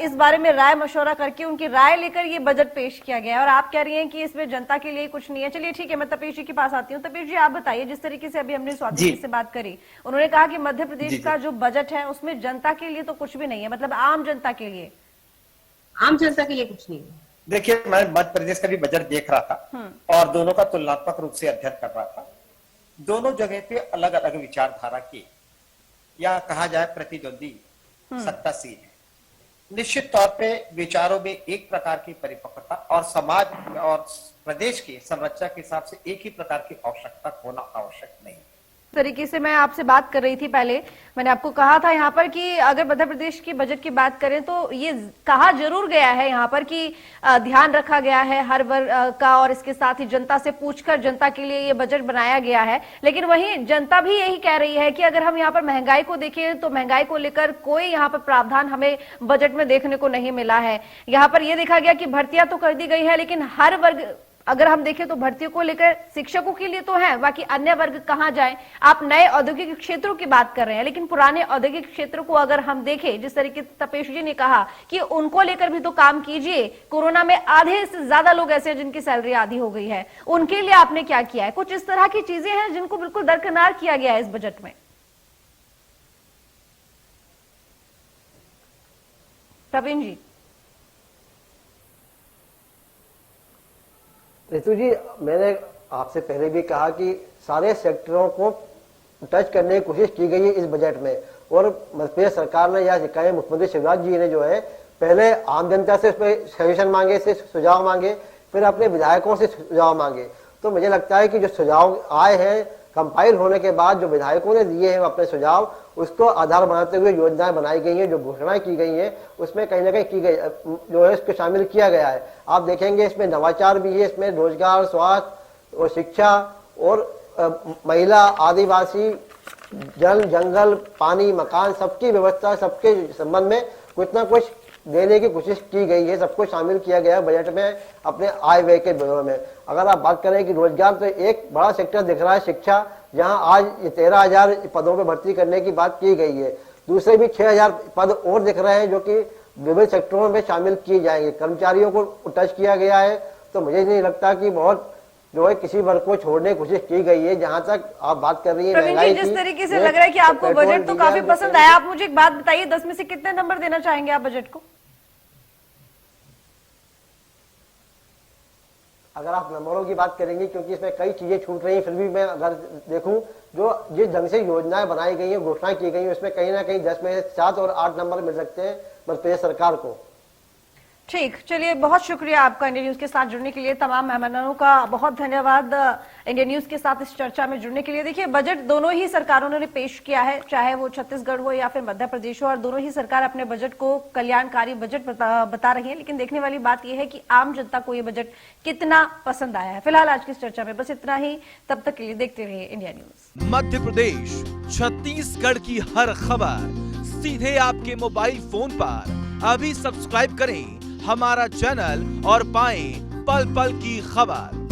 इस बारे में राय मशवरा करके उनकी राय लेकर ये बजट पेश किया गया है। और आप कह रही हैं कि इसमें जनता के लिए कुछ नहीं है। चलिए ठीक है, मैं तपेश जी के पास आती हूँ। तपेश जी आप बताइए, जिस तरीके से अभी हमने स्वाति जी से बात करी, उन्होंने कहा कि मध्य प्रदेश का जो बजट है उसमें जनता के लिए तो कुछ भी नहीं है, मतलब आम जनता के लिए कुछ नहीं है। देखिए मैं मध्य प्रदेश का भी बजट देख रहा था और दोनों का तुलनात्मक रूप से अध्ययन कर रहा था। दोनों जगह पे अलग अलग विचारधारा के या कहा जाए प्रतिद्वंदी सत्तासीन है। निश्चित तौर पे विचारों में एक प्रकार की परिपक्वता और समाज और प्रदेश की संरचना के हिसाब से एक ही प्रकार की आवश्यकता होना आवश्यक नहीं। तरीके से मैं आपसे बात कर रही थी पहले, मैंने आपको कहा था यहाँ पर कि अगर मध्य प्रदेश की बजट की बात करें तो ये कहा जरूर गया है यहाँ पर कि ध्यान रखा गया है हर वर्ग का और इसके साथ ही जनता से पूछकर जनता के लिए ये बजट बनाया गया है। लेकिन वहीं जनता भी यही कह रही है कि अगर हम यहाँ पर महंगाई को देखें तो महंगाई को लेकर कोई यहाँ पर प्रावधान हमें बजट में देखने को नहीं मिला है। यहाँ पर यह देखा गया कि भर्तियां तो कर दी गई है लेकिन हर वर्ग अगर हम देखें तो भर्तियों को लेकर शिक्षकों के लिए तो है, बाकी अन्य वर्ग कहां जाए। आप नए औद्योगिक क्षेत्रों की बात कर रहे हैं लेकिन पुराने औद्योगिक क्षेत्रों को अगर हम देखें, जिस तरीके से तपेश जी ने कहा कि उनको लेकर भी तो काम कीजिए। कोरोना में आधे से ज्यादा लोग ऐसे हैं जिनकी सैलरी आधी हो गई है, उनके लिए आपने क्या किया है? कुछ इस तरह की चीजें हैं जिनको बिल्कुल दरकिनार किया गया है इस बजट में। प्रवीण जी। रितु जी, मैंने आपसे पहले भी कहा कि सारे सेक्टरों को टच करने की कोशिश की गई है इस बजट में। और मध्य प्रदेश सरकार ने या कहे मुख्यमंत्री शिवराज जी ने जो है पहले आम जनता से उसमें सजेशन मांगे, से सुझाव मांगे, फिर अपने विधायकों से सुझाव मांगे। तो मुझे लगता है कि जो सुझाव आए हैं कंपाइल होने के बाद जो विधायकों ने दिए हैं अपने सुझाव, उसको आधार बनाते हुए योजनाएं बनाई गई हैं, जो घोषणाएं की गई हैं उसमें कहीं ना कहीं की गई जो है इसको शामिल किया गया है। आप देखेंगे इसमें नवाचार भी है, इसमें रोजगार, स्वास्थ्य और शिक्षा और महिला, आदिवासी, जल, जंगल, पानी, मकान, सबकी व्यवस्था, सबके संबंध में कुछ ना कुछ देने की कोशिश की गई है। सबको शामिल किया गया है बजट में अपने आय व्यय के ब्यौरे में। अगर आप बात करें कि रोजगार, तो एक बड़ा सेक्टर दिख रहा है शिक्षा, जहां आज 13,000 पदों पर भर्ती करने की बात की गई है। दूसरे भी 6,000 पद और दिख रहे हैं जो कि विभिन्न सेक्टरों में शामिल किए जाएंगे। कर्मचारियों को टच किया गया है, तो मुझे नहीं लगता कि बहुत जो है किसी वर्ग को छोड़ने की कोशिश की गई है। जहां तक आप बात कर रही है महंगाई की, जिस तरीके से लग रहा है कि आपको बजट तो काफी पसंद आया, आप मुझे एक बात बताइए, 10 में से कितने नंबर देना चाहेंगे आप बजट को? अगर आप नंबरों की बात करेंगे, क्योंकि इसमें कई चीजें छूट रही हैं, फिर भी मैं अगर देखूं जो जिस ढंग से योजनाएं बनाई गई हैं, घोषणाएं की गई हैं, उसमें कहीं ना कहीं 10 में से 7 और 8 नंबर मिल सकते हैं मध्य प्रदेश सरकार को। ठीक, चलिए बहुत शुक्रिया आपका इंडिया न्यूज के साथ जुड़ने के लिए। तमाम मेहमानों का बहुत धन्यवाद इंडिया न्यूज के साथ इस चर्चा में जुड़ने के लिए। देखिए, बजट दोनों ही सरकारों ने पेश किया है, चाहे वो छत्तीसगढ़ हो या फिर मध्य प्रदेश हो, और दोनों ही सरकार अपने बजट को कल्याणकारी बजट बता रही है। लेकिन देखने वाली बात यह है कि आम जनता को ये बजट कितना पसंद आया है। फिलहाल आज की इस चर्चा में बस इतना ही, तब तक के लिए देखते रहिए इंडिया न्यूज। मध्य प्रदेश, छत्तीसगढ़ की हर खबर सीधे आपके मोबाइल फोन पर। अभी सब्सक्राइब करें हमारा चैनल और पाएं पल पल की खबर।